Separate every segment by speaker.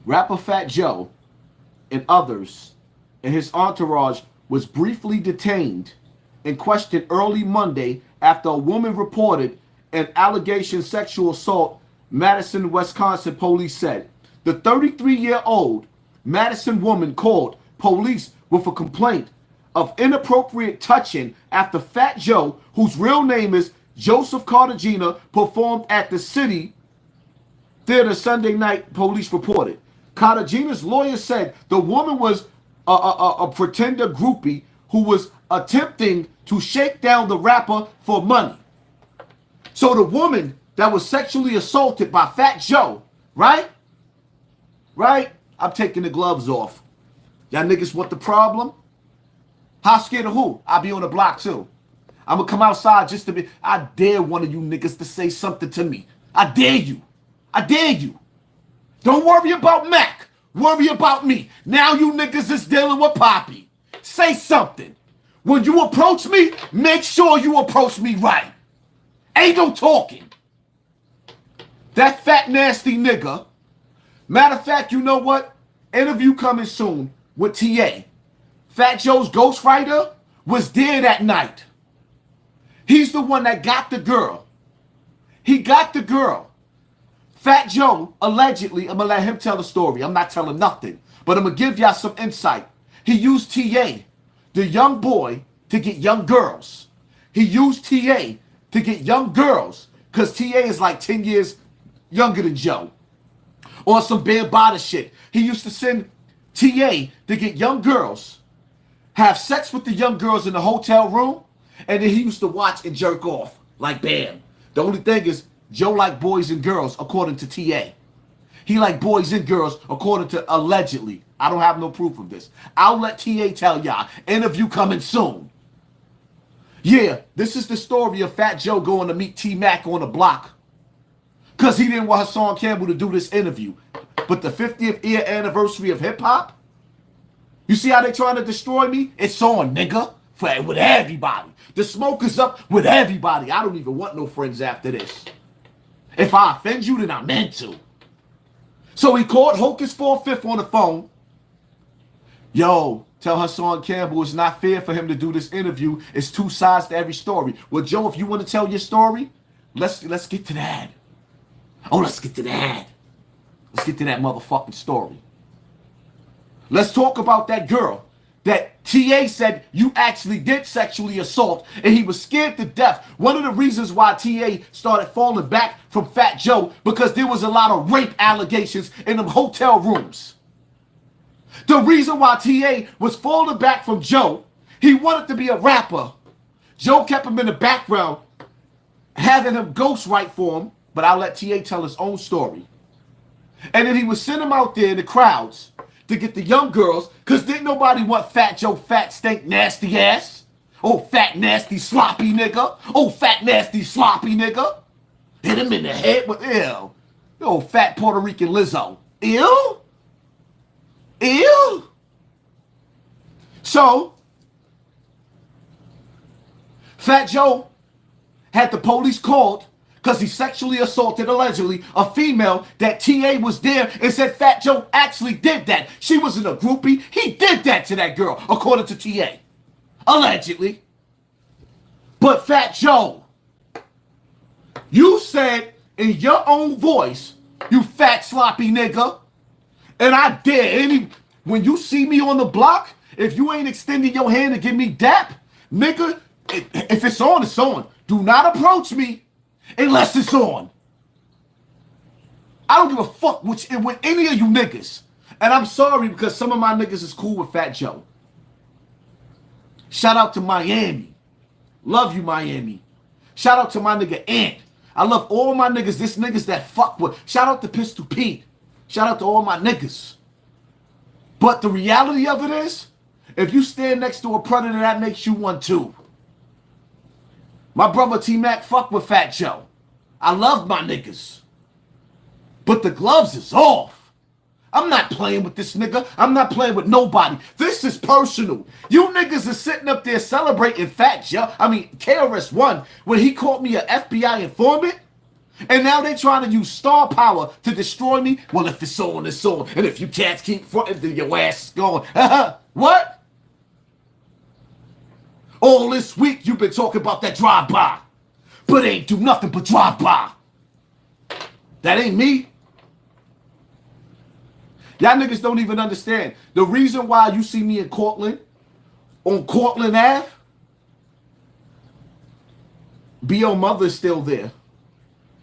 Speaker 1: Rapper Fat Joe and others in his entourage was briefly detained and questioned early Monday after a woman reported an allegation sexual assault, Madison, Wisconsin police said. The 33-year-old Madison woman called police with a complaint of inappropriate touching after Fat Joe, whose real name is Joseph Cartagena, performed at the City Theater Sunday night, police reported. Cartagena's lawyer said the woman was a pretender groupie who was attempting to shake down the rapper for money. So the woman that was sexually assaulted by Fat Joe, right? Right? I'm taking the gloves off. Y'all niggas want the problem? How scared of who? I'll be on the block too. I'm gonna come outside just to be. I dare one of you niggas to say something to me. I dare you. I dare you. Don't worry about Mac. Worry about me. Now you niggas is dealing with Poppy. Say something. When you approach me, make sure you approach me right. Ain't no talking. That fat nasty nigga. Matter of fact, you know what? Interview coming soon with TA. Fat Joe's ghostwriter was there that night. He's the one that got the girl. He got the girl. Fat Joe, allegedly, I'm going to let him tell the story. I'm not telling nothing. But I'm going to give y'all some insight. He used TA, the young boy, to get young girls. He used TA to get young girls because TA is like 10 years younger than Joe. Or some Bambada shit. He used to send TA to get young girls, have sex with the young girls in the hotel room, and then he used to watch and jerk off like Bam. The only thing is, Joe liked boys and girls according to TA. He liked boys and girls according to allegedly. I don't have no proof of this. I'll let TA tell y'all. Interview coming soon. Yeah, this is the story of Fat Joe going to meet T-Mac on the block. Because he didn't want Hassan Campbell to do this interview. But the 50th year anniversary of hip-hop? You see how they trying to destroy me? It's on, nigga. With everybody. The smoke is up with everybody. I don't even want no friends after this. If I offend you, then I meant to. So he called Hocus 4/5 on the phone. Yo, tell Hassan Campbell it's not fair for him to do this interview. It's two sides to every story. Well, Joe, if you want to tell your story, let's get to that. Oh, let's get to that. Let's get to that motherfucking story. Let's talk about that girl that TA said you actually did sexually assault, and he was scared to death. One of the reasons why TA started falling back from Fat Joe, because there was a lot of rape allegations in them hotel rooms. The reason why TA was falling back from Joe, he wanted to be a rapper. Joe kept him in the background, having him ghostwrite for him, but I'll let TA tell his own story. And then he would send him out there in the crowds to get the young girls, because didn't nobody want Fat Joe, fat, stink, nasty ass. Oh, fat, nasty, sloppy nigga. Oh, fat, nasty, sloppy nigga. Hit him in the head with ew. Oh, fat Puerto Rican Lizzo. Ew? Ew? So, Fat Joe had the police called because he sexually assaulted, allegedly, a female that TA was there and said Fat Joe actually did that. She wasn't a groupie. He did that to that girl, according to TA. Allegedly. But Fat Joe, you said in your own voice, you fat sloppy nigga, and I dare when you see me on the block, if you ain't extending your hand to give me dap, nigga, if it's on, it's on. Do not approach me unless it's on. I don't give a fuck with any of you niggas. And I'm sorry because some of my niggas is cool with Fat Joe. Shout out to Miami. Love you, Miami. Shout out to my nigga Ant. I love all my niggas. This niggas that fuck with. Shout out to Pistol Pete. Shout out to all my niggas. But the reality of it is, if you stand next to a predator, that makes you one too. My brother T-Mac fuck with Fat Joe. I love my niggas. But the gloves is off. I'm not playing with this nigga. I'm not playing with nobody. This is personal. You niggas are sitting up there celebrating Fat Joe. I mean, KRS-One, when he called me an FBI informant. And now they trying to use star power to destroy me. Well, if it's on, it's on. And if you cats keep fronting, then your ass is going. What? All this week you've been talking about that drive-by. But ain't do nothing but drive-by. That ain't me. Y'all niggas don't even understand. The reason why you see me in Cortland, on Cortland Ave, B.O. mother's still there.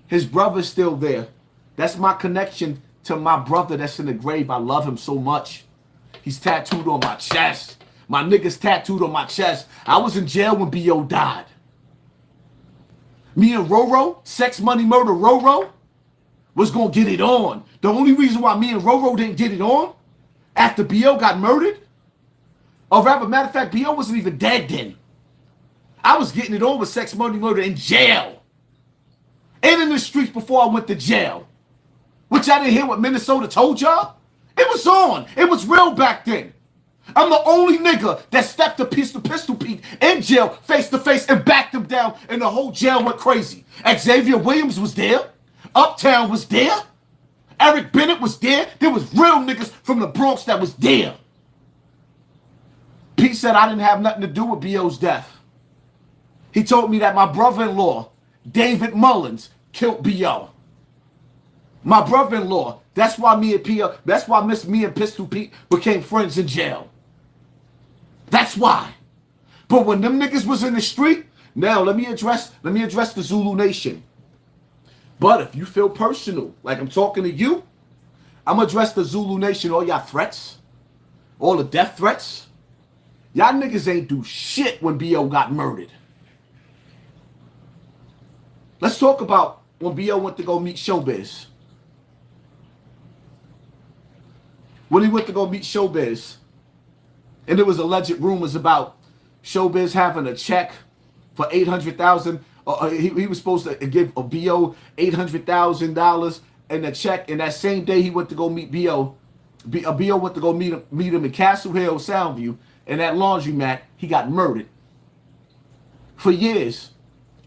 Speaker 1: His brother's still there. That's my connection to my brother that's in the grave. I love him so much. He's tattooed on my chest. My nigga's tattooed on my chest. I was in jail when B.O. died. Me and Roro, Sex Money Murder Roro, was gonna get it on. The only reason why me and Roro didn't get it on after B.O. got murdered, or rather, matter of fact, B.O. wasn't even dead then. I was getting it on with Sex Money Murder in jail. And in the streets before I went to jail. Which I didn't hear what Minnesota told y'all. It was on. It was real back then. I'm the only nigga that stepped to Pistol Pete in jail face to face and backed him down, and the whole jail went crazy. Xavier Williams was there. Uptown was there. Eric Bennett was there. There was real niggas from the Bronx that was there. Pete said I didn't have nothing to do with B.O.'s death. He told me that my brother-in-law, David Mullins, killed B.O. My brother-in-law. That's why me and Pistol Pete became friends in jail. That's why. But when them niggas was in the street, now let me address the Zulu Nation. But if you feel personal, like I'm talking to you, I'm gonna address the Zulu Nation, all y'all threats, all the death threats. Y'all niggas ain't do shit when B.O. got murdered. Let's talk about when B.O. went to go meet Showbiz. When he went to go meet Showbiz, and there was alleged rumors about Showbiz having a check for $800,000. He was supposed to give a B.O. $800,000 and a check. And that same day he went to go meet B.O. B.O. went to go meet him in Castle Hill, Soundview, and that laundromat. He got murdered. For years,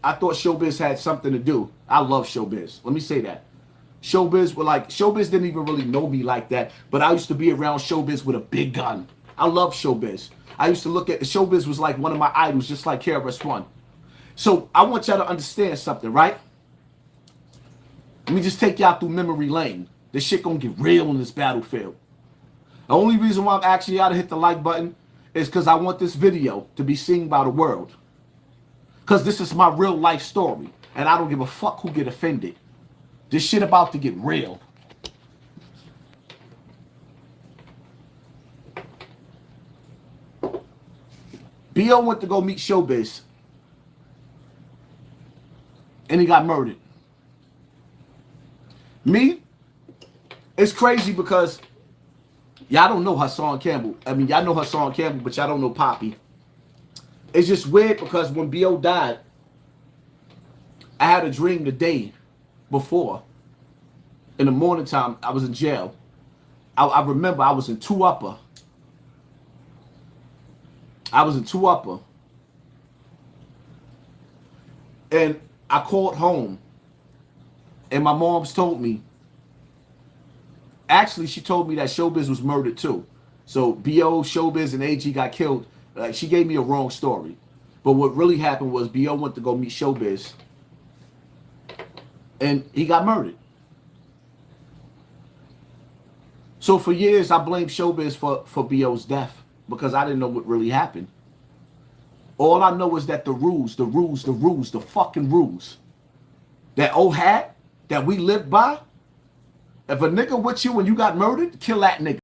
Speaker 1: I thought Showbiz had something to do. I love Showbiz. Let me say that. Showbiz didn't even really know me like that, but I used to be around Showbiz with a big gun. I love Showbiz. I used to look at Showbiz was like one of my idols, just like KRS-One. So I want y'all to understand something, right? Let me just take y'all through memory lane. This shit gonna get real in this battlefield. The only reason why I'm asking y'all to hit the like button is because I want this video to be seen by the world. Because this is my real life story, and I don't give a fuck who get offended. This shit about to get real. B.O. went to go meet Showbiz, and he got murdered. Me, it's crazy because y'all don't know Hassan Campbell. I mean, y'all know Hassan Campbell, but y'all don't know Poppy. It's just weird because when B.O. died, I had a dream the day before. In the morning time, I was in jail. I remember I was in 2 Upper. And I called home. And my mom's told me. Actually, she told me that Showbiz was murdered too. So B.O., Showbiz, and AG got killed. She gave me a wrong story. But what really happened was B.O. went to go meet Showbiz. And he got murdered. So for years, I blamed Showbiz for B.O.'s death because I didn't know what really happened. All I know is that the fucking rules that old hat that we lived by, if a nigga with you when you got murdered, kill that nigga.